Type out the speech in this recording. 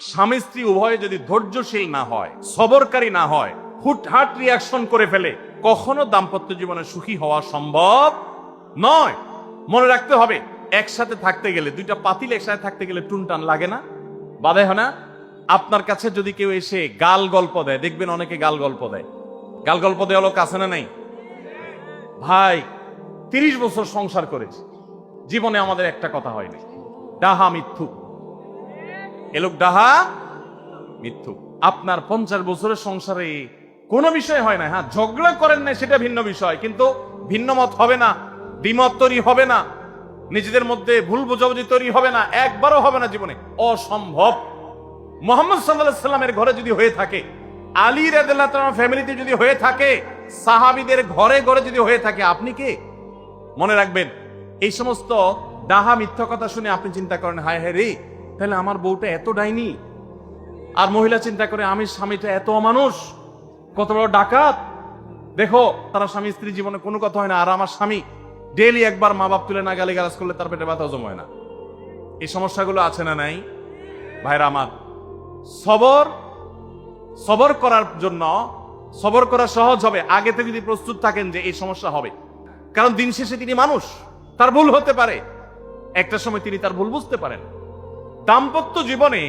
স্বামী স্ত্রী উভয়ে যদি ধৈর্যশীল না হয়, সবরকারী না হয়, হুটহাট রিয়াকশন করে ফেলে, কখনো দাম্পত্য জীবনে সুখী হওয়া সম্ভব নয়। মনে রাখতে হবে, একসাথে থাকতে গেলে, দুইটা পাতিল একসাথে থাকতে গেলে টুনটান লাগে না, বাধা হয় না? আপনার কাছে যদি কেউ এসে গাল গল্প দেয়, দেখবেন অনেকে গাল গল্প দেয়। গাল গল্প দেওয়া লোক আছে না নাই? ভাই 30 বছর সংসার করেছি, জীবনে আমাদের একটা কথা হয়নি। ডাহা মিথ্যু, এ লোক ডাহা মিথ্যু। আপনার 50 বছরের সংসারে কোনো বিষয় হয় না। হ্যাঁ, ঝগড়া করেন না, সেটা ভিন্ন বিষয়, কিন্তু ভিন্ন মত হবে না, দ্বিমত তৈরি হবে না, নিজেদের মধ্যে ভুল বোঝাবুঝি তৈরি হবে না, একবারও হবে না জীবনে, অসম্ভব। মুহাম্মদ সাল্লাল্লাহু আলাইহি সাল্লামের ঘরে যদি হয়ে থাকে, আলী রাদিয়াল্লাহু তাআলা ফ্যামিলিতে যদি হয়ে থাকে, সাহাবীদের ঘরে ঘরে যদি হয়ে থাকে, আপনি কে? মনে রাখবেন, এই সমস্ত ডাহা মিথ্যা কথা শুনে আপনি চিন্তা করেন, হায় হায় রে, তাহলে আমার বউটা এত ডাইনি। আর মহিলা চিন্তা করে, আমি স্বামীটা এত অমানুষ, কত বড় ডাকাত। দেখো, তারা স্বামী স্ত্রী জীবনে কোনো কথা হয় না, আর আমার স্বামী ডেইলি একবার মা বাপ তুলে না গালি গালাজ করলে তার পেটে ব্যথা জমে না। এই সমস্যাগুলো আছে না নাই? ভাইরা আমার, সবর করার জন্য, সবর করা সহজ হবে আগে থেকে যদি প্রস্তুত থাকেন যে এই সমস্যা হবে। কারণ দিন শেষে তিনি মানুষ, তার ভুল হতে পারে, একটা সময় তিনি তার ভুল বুঝতে পারেন। দাম্পত্য জীবনে